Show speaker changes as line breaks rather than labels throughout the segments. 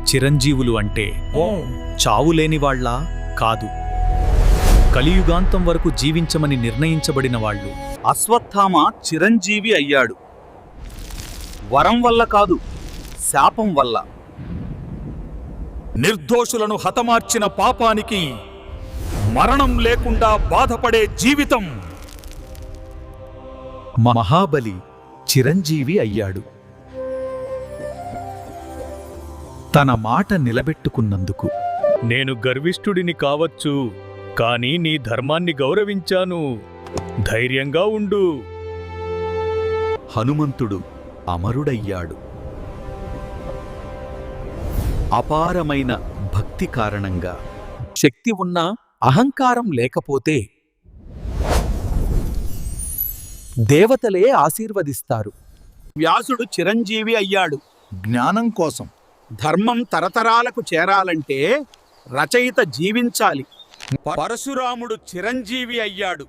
చిరంజీవులు అంటే చావులేనివాళ్లా? కాదు, కలియుగాంతం వరకు జీవించమని నిర్ణయించబడిన వాళ్ళు.
అశ్వత్థామ చిరంజీవి అయ్యాడు. వరం వల్ల కాదు, శాపం వల్ల. నిర్దోషులను హతమార్చిన పాపానికి మరణం లేకుండా బాధపడే జీవితం.
మహాబలి చిరంజీవి అయ్యాడు. తన మాట నిలబెట్టుకున్నందుకు.
నేను గర్విష్ఠుడిని కావచ్చు, కానీ నీ ధర్మాన్ని గౌరవించాను. ధైర్యంగా ఉండు.
హనుమంతుడు అమరుడయ్యాడు. అపారమైన భక్తి కారణంగా.
శక్తి ఉన్నా అహంకారం లేకపోతే దేవతలే ఆశీర్వదిస్తారు.
వ్యాసుడు చిరంజీవి అయ్యాడు జ్ఞానం కోసం. ధర్మం తరతరాలకు చేరాలంటే రచయిత జీవించాలి. పరశురాముడు చిరంజీవి అయ్యాడు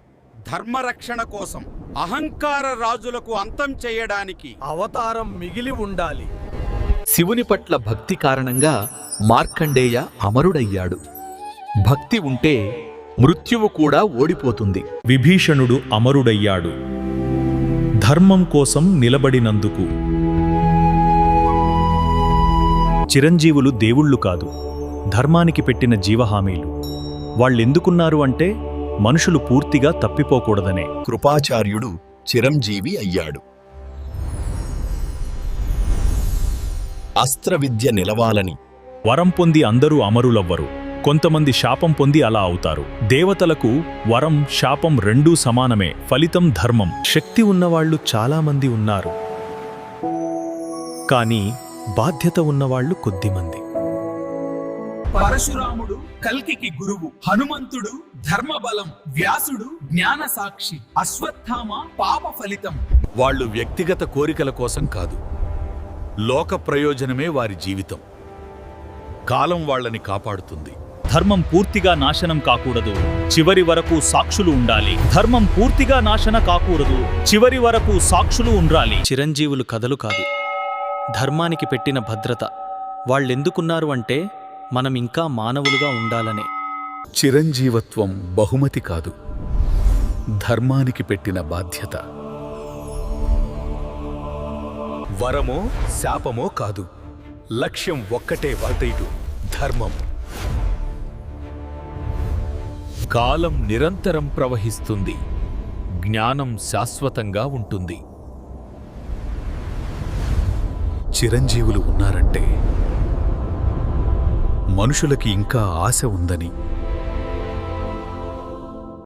ధర్మరక్షణ కోసం. అహంకార రాజులకు అంతం చేయడానికి
అవతారం మిగిలి ఉండాలి.
శివుని పట్ల భక్తి కారణంగా మార్కండేయ అమరుడయ్యాడు. భక్తి ఉంటే మృత్యువు కూడా ఓడిపోతుంది.
విభీషణుడు అమరుడయ్యాడు ధర్మం కోసం నిలబడినందుకు. చిరంజీవులు దేవుళ్ళు కాదు, ధర్మానికి పెట్టిన జీవహామీలు. వాళ్ళెందుకున్నారు అంటే మనుషులు పూర్తిగా తప్పిపోకూడదనే.
కృపాచార్యుడు చిరంజీవి అయ్యాడు. అస్త్రవిద్య నిలవాలని.
వరం పొంది అందరూ అమరులవ్వరు, కొంతమంది శాపం పొంది అలా అవుతారు. దేవతలకు వరం, శాపం రెండూ సమానమే. ఫలితం ధర్మం. శక్తి ఉన్నవాళ్లు చాలామంది ఉన్నారు, కానీ బాధ్యత ఉన్నవాళ్లు కొద్దిమంది.
పరశురాముడు కల్కికి గురువు, హనుమంతుడు ధర్మబలం, వ్యాసుడు జ్ఞాన సాక్షి, అశ్వత్థామ పాప ఫలితం. వాళ్ళు వ్యక్తిగత కోరికల కోసం కాదు, లోక ప్రయోజనమే వారి జీవితం. కాలం వాళ్ళని కాపాడుతుంది.
ధర్మం పూర్తిగా నాశనం కాకూడదు, చివరి వరకు సాక్షులు ఉండాలి. ధర్మం పూర్తిగా నాశన కాకూడదు, చివరి వరకు సాక్షులు ఉండాలి.
చిరంజీవులు కథలు కాదు, ధర్మానికి పెట్టిన భద్రత. వాళ్ళెందుకున్నారు అంటే మనం ఇంకా మానవులుగా ఉండాలనే.
చిరంజీవత్వం బహుమతి కాదు, ధర్మానికి పెట్టిన బాధ్యత. వరమో శాపమో కాదు, లక్ష్యం ఒక్కటే, వాటైటు ధర్మం. కాలం నిరంతరం ప్రవహిస్తుంది, జ్ఞానం శాశ్వతంగా ఉంటుంది. చిరంజీవులు ఉన్నారంటే మనుషులకి ఇంకా ఆశ ఉందని.